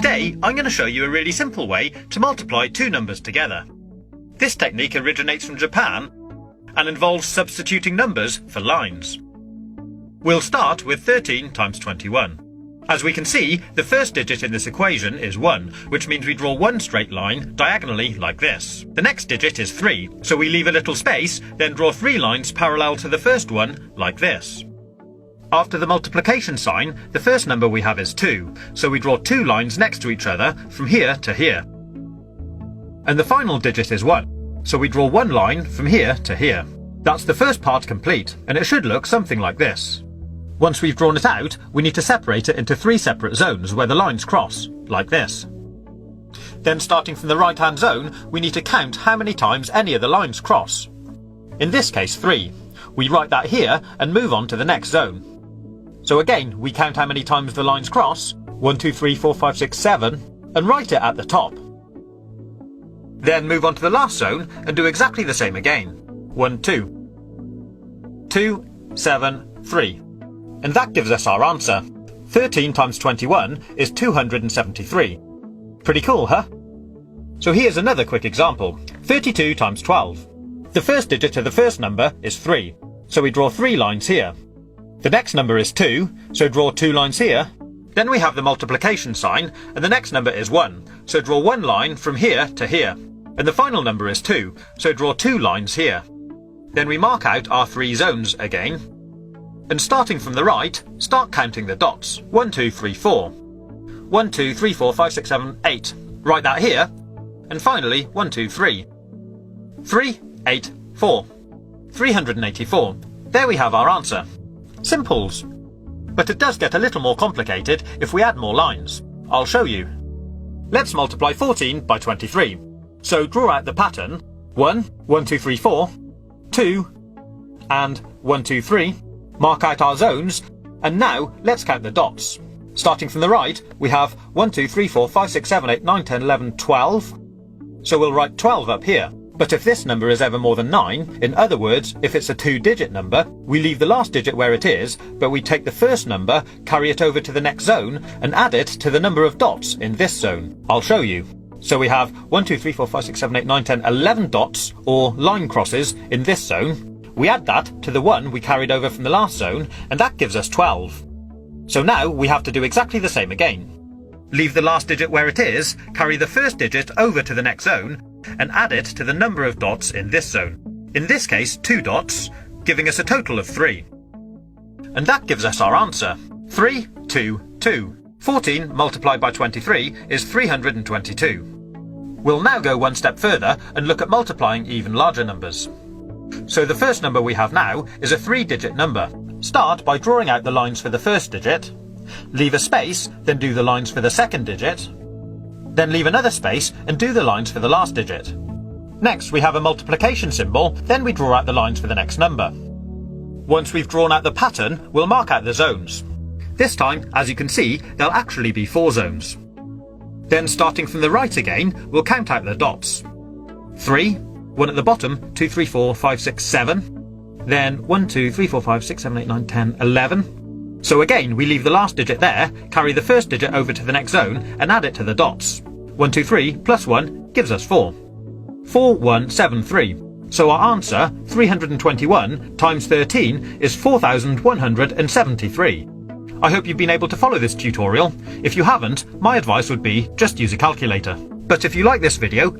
Today, I'm going to show you a really simple way to multiply two numbers together. This technique originates from Japan and involves substituting numbers for lines. We'll start with 13 times 21. As we can see, the first digit in this equation is 1, which means we draw one straight line diagonally like this. The next digit is 3, so we leave a little space, then draw 3 lines parallel to the first one like this. After the multiplication sign, the first number we have is 2, so we draw 2 lines next to each other from here to here. And the final digit is 1, so we draw 1 line from here to here. That's the first part complete, and it should look something like this. Once we've drawn it out, we need to separate it into 3 separate zones where the lines cross, like this. Then starting from the right-hand zone, we need to count how many times any of the lines cross. In this case 3. We write that here and move on to the next zone. So again, we count how many times the lines cross, 1, 2, 3, 4, 5, 6, 7, and write it at the top. Then move on to the last zone and do exactly the same again. 1, 2. 2, 7, 3. And that gives us our answer. 13 times 21 is 273. Pretty cool, huh? So here's another quick example. 32 times 12. The first digit of the first number is 3, so we draw 3 lines here. The next number is 2, so draw 2 lines here. Then we have the multiplication sign, and the next number is 1, so draw 1 line from here to here. And the final number is 2, so draw 2 lines here. Then we mark out our 3 zones again. And starting from the right, start counting the dots. 1, 2, 3, 4. 1, 2, 3, 4, 5, 6, 7, 8. Write that here. And finally, 1, 2, 3. 3, 8, 4. 384. There we have our answer. Simples. But it does get a little more complicated if we add more lines. I'll show you. Let's multiply 14 by 23. So draw out the pattern. 1, 1, 2, 3, 4. 2, and 1, 2, 3. Mark out our zones, and now let's count the dots. Starting from the right, we have 1, 2, 3, 4, 5, 6, 7, 8, 9, 10, 11, 12. So we'll write 12 up here. But if this number is ever more than 9, in other words, if it's a 2-digit number, we leave the last digit where it is, but we take the first number, carry it over to the next zone, and add it to the number of dots in this zone. I'll show you. So we have 1, 2, 3, 4, 5, 6, 7, 8, 9, 10, 11 dots, or line crosses, in this zone. We add that to the 1 we carried over from the last zone, and that gives us 12. So now we have to do exactly the same again. Leave the last digit where it is, carry the first digit over to the next zone, and add it to the number of dots in this zone. In this case, 2 dots, giving us a total of 3. And that gives us our answer. 3, 2, 2. 14 multiplied by 23 is 322. We'll now go one step further and look at multiplying even larger numbers. So the first number we have now is a 3-digit number. Start by drawing out the lines for the first digit, leave a space, then do the lines for the second digit, then leave another space and do the lines for the last digit. Next we have a multiplication symbol, then we draw out the lines for the next number. Once we've drawn out the pattern, we'll mark out the zones. This time, as you can see, there'll actually be 4 zones. Then starting from the right again, we'll count out the dots. 3, 1 at the bottom, 2, 3, 4, 5, 6, 7. Then 1, 2, 3, 4, 5, 6, 7, 8, 9, 10, 11. So again, we leave the last digit there, carry the first digit over to the next zone, and add it to the dots. 1, 2, 3 plus 1 gives us 4. 4, 1, 7, 3. So our answer, 321 times 13, is 4,173. I hope you've been able to follow this tutorial. If you haven't, my advice would be just use a calculator. But if you like this video,